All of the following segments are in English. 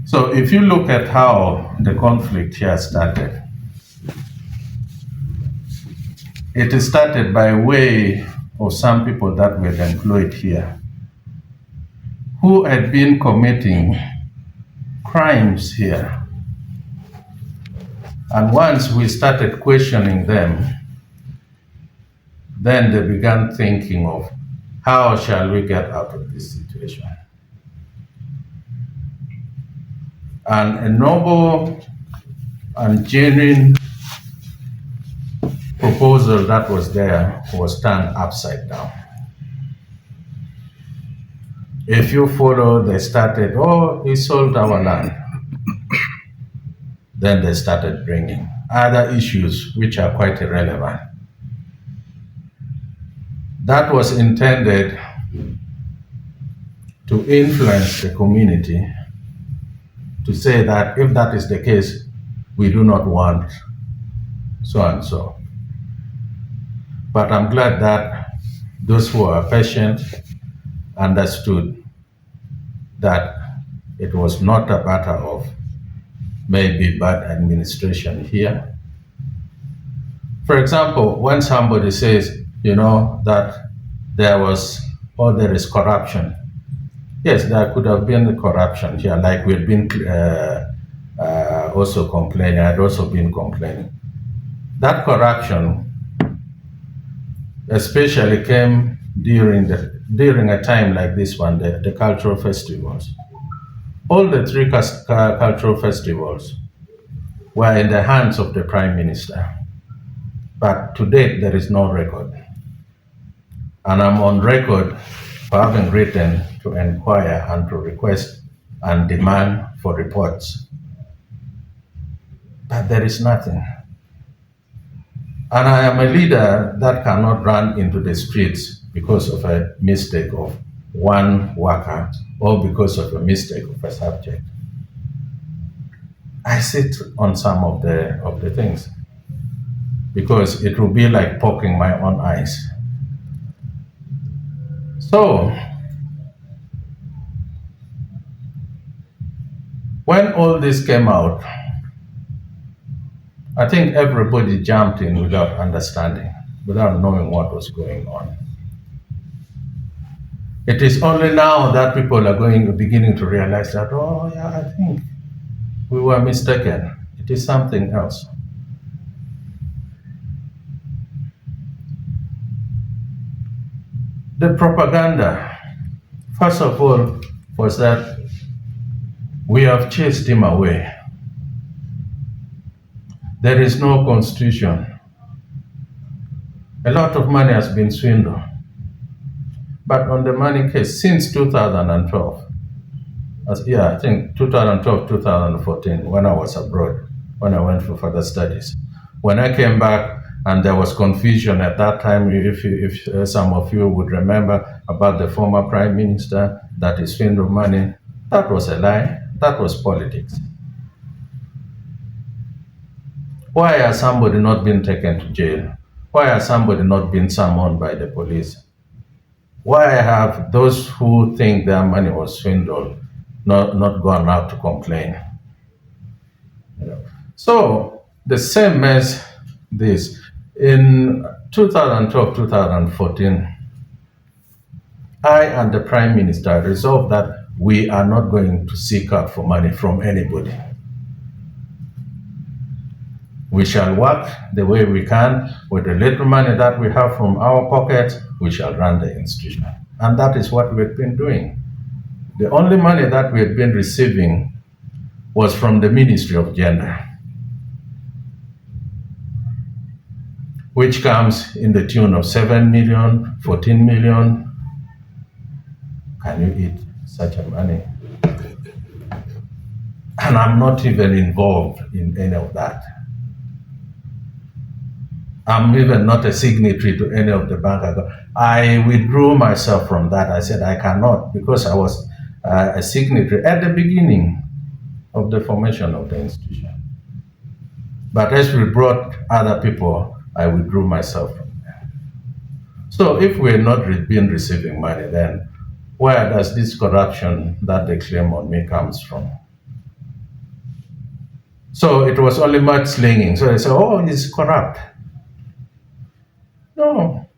So if you look at how the conflict here started, it started by way of some people that were employed here who had been committing crimes here. And once we started questioning them, then they began thinking of how shall we get out of this situation? And a noble and genuine proposal that was there was turned upside down. If you follow, they started, oh, he sold our land. Then they started bringing other issues which are quite irrelevant. That was intended to influence the community to say that if that is the case, we do not want so and so. But I'm glad that those who are patient understood that it was not a matter of maybe bad administration here. For example, when somebody says, that there was or there is corruption, yes, there could have been corruption here, like we've been also complaining, I'd also been complaining. That corruption especially came during a time like this one, the cultural festivals. All the three cultural festivals were in the hands of the Prime Minister. But to date, there is no record. And I'm on record for having written to inquire and to request and demand for reports. But there is nothing. And I am a leader that cannot run into the streets because of a mistake of one worker or because of a mistake of a subject. I sit on some of the things because it will be like poking my own eyes. So, when all this came out, I think everybody jumped in without understanding, without knowing what was going on. It is only now that people are beginning to realize that, oh yeah, I think we were mistaken. It is something else. The propaganda, first of all, was that we have chased him away. There is no constitution. A lot of money has been swindled. But on the money case, since 2012, I think 2012, 2014, when I was abroad, when I went for further studies. When I came back, and there was confusion at that time, if some of you would remember, about the former Prime Minister that is swindled money, that was a lie, that was politics. Why has somebody not been taken to jail? Why has somebody not been summoned by the police? Why have those who think their money was swindled not gone out to complain? So the same as this, in 2012, 2014, I and the Prime Minister resolved that we are not going to seek out for money from anybody. We shall work the way we can with the little money that we have from our pockets. We shall run the institution. And that is what we've been doing. The only money that we've been receiving was from the Ministry of Gender, which comes in the tune of 7 million, 14 million. Can you eat such a money? And I'm not even involved in any of that. I'm even not a signatory to any of the bank accounts. I withdrew myself from that. I said I cannot, because I was a signatory at the beginning of the formation of the institution. But as we brought other people, I withdrew myself from there. So if we're not been receiving money, then where does this corruption that they claim on me comes from? So it was only mudslinging. So they say, oh, he's corrupt. No.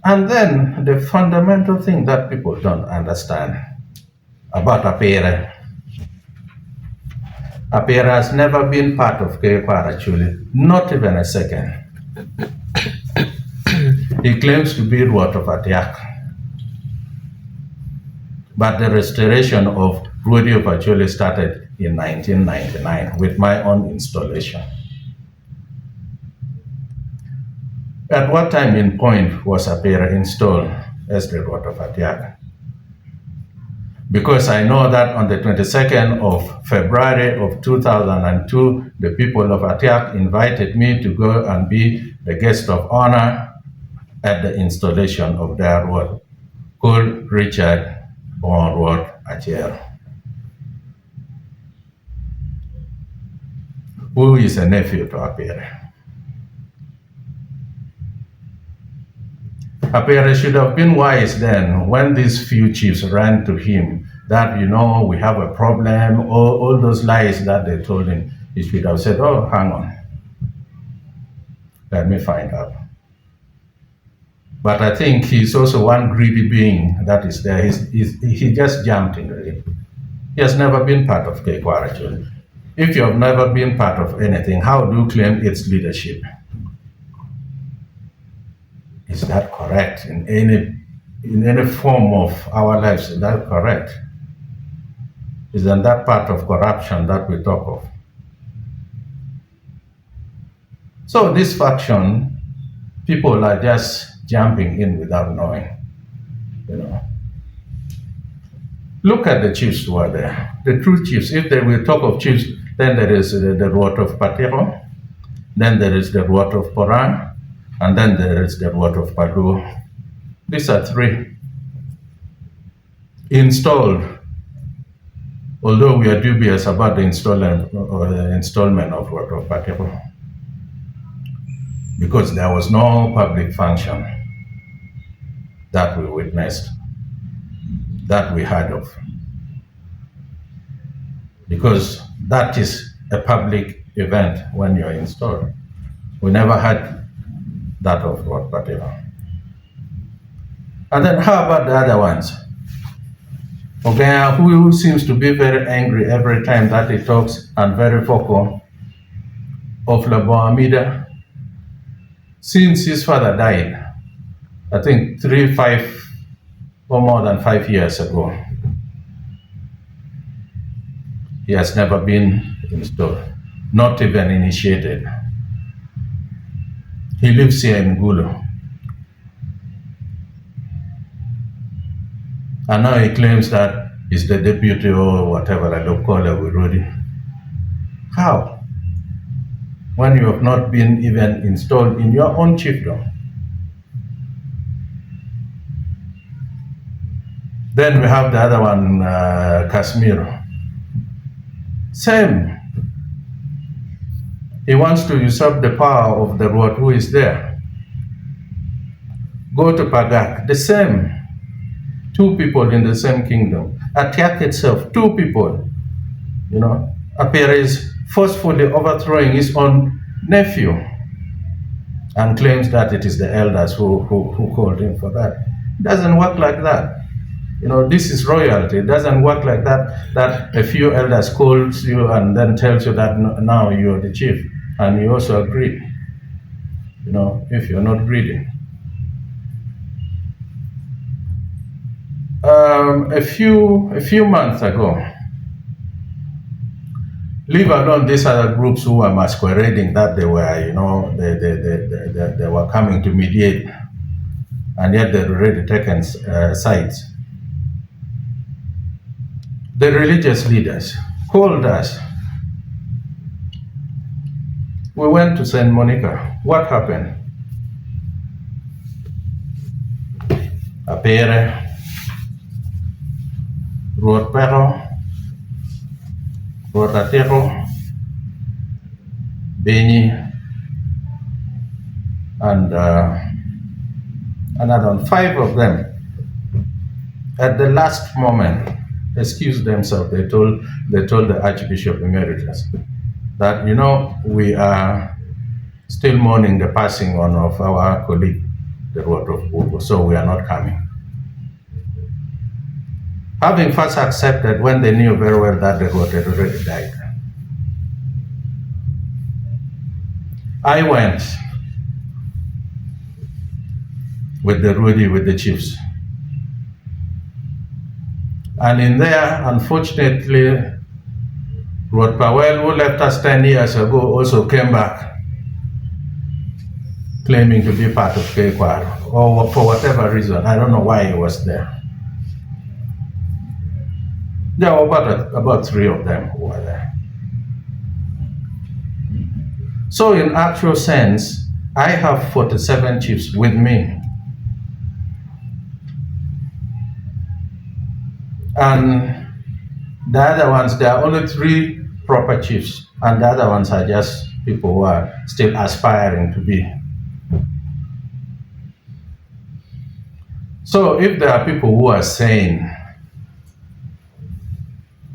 And then the fundamental thing that people don't understand about Apere. Apere has never been part of Ker Kwaro Acholi, not even a second. He claims to be Rwot of Acana. But the restoration of Rwot Acana started in 1999 with my own installation. At what time in point was Apere installed as the Rwot of Acana? Because I know that on the 22nd of February of 2002, the people of Atiak invited me to go and be the guest of honor at the installation of their Rwot, called Richard or Rwot Acana, who is a nephew to Apere. Apere should have been wise then when these few chiefs ran to him that, we have a problem, all those lies that they told him. He should have said, oh, hang on, let me find out. But I think he's also one greedy being that is there. He just jumped into it. He has never been part of Ker Kwaro Acholi. If you have never been part of anything, how do you claim its leadership? Is that correct in any form of our lives? Is that correct? Isn't that part of corruption that we talk of? So this faction, people are just jumping in without knowing. Look at the chiefs who are there. The true chiefs. If they will talk of chiefs, then there is the Rwot of Patero, then there is the Rwot of Poran, and then there is the Rwot of Padu. These are three installed, although we are dubious about the installment of Rwot of Patero, because there was no public function that we witnessed, that we heard of, because that is a public event when you're installed. We never had that of Rwot Patero. And then how about the other ones? Okay, who seems to be very angry every time that he talks and very vocal, of Lagam Amida. Since his father died, I think 3, 5, or more than 5 years ago, he has never been installed, not even initiated. He lives here in Gulu. And now he claims that he's the deputy or whatever, I don't call it with Rudy. How? When you have not been even installed in your own chiefdom. Then we have the other one, Kashmir. Same. He wants to usurp the power of the Rwot who is there. Go to Pagak, the same. 2 people in the same kingdom. Atiak itself, 2 people. Apere is forcefully overthrowing his own nephew and claims that it is the elders who called him for that. It doesn't work like that. This is royalty. It doesn't work like that, that a few elders calls you and then tells you that now you're the chief, and you also agree, if you're not greedy. A few months ago, leave alone these other groups who were masquerading that they were, they were coming to mediate, and yet they'd already taken sides. The religious leaders called us. We went to St. Monica. What happened? Apere, Rwot Pero, Rwot Acana, Beni, and another 5 of them. At the last moment, excused themselves. They told the Archbishop Emeritus that, we are still mourning the passing on of our colleague, the Rwot of Bugo, so we are not coming. Having first accepted when they knew very well that the Rwot had already died. I went with the chiefs. And in there, unfortunately, Rwot Powell, who left us 10 years ago, also came back, claiming to be part of Ker Kwaro, or for whatever reason. I don't know why he was there. There were about 3 of them who were there. So in actual sense, I have 47 chiefs with me. And the other ones, there are only 3 proper chiefs, and the other ones are just people who are still aspiring to be. So if there are people who are saying,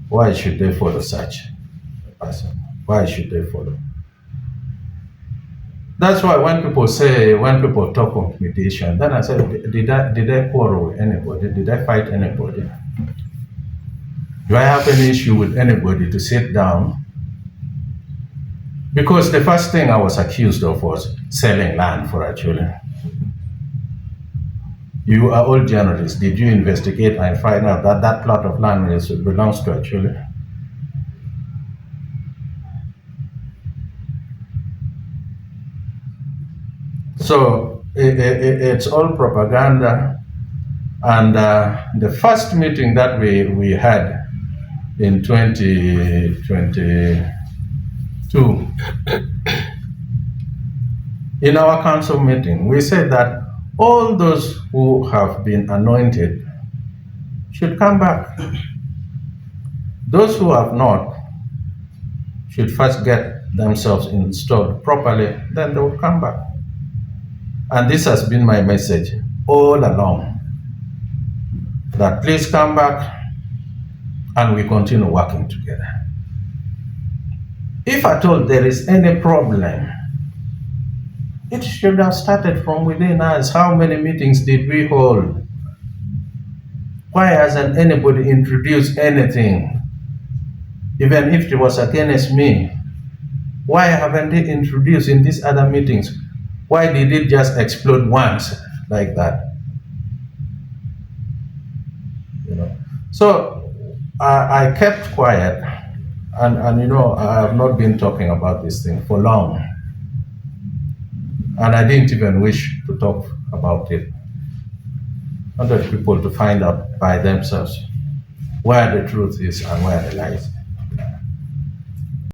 why should they follow such a person? Why should they follow? That's why when people talk of mediation, then I say, did I quarrel with anybody? Did I fight anybody? Do I have any issue with anybody to sit down? Because the first thing I was accused of was selling land for Acholi. You are all journalists. Did you investigate and find out that that plot of land belongs to Acholi? So it's all propaganda. And the first meeting that we had in 2022, in our council meeting, we said that all those who have been anointed should come back. Those who have not should first get themselves installed properly, then they will come back. And this has been my message all along, that please come back and we continue working together. If at all there is any problem, it should have started from within us. How many meetings did we hold? Why hasn't anybody introduced anything? Even if it was against me, why haven't they introduced in these other meetings? Why did it just explode once like that? So I kept quiet, and I have not been talking about this thing for long. And I didn't even wish to talk about it. I wanted people to find out by themselves where the truth is and where the lies.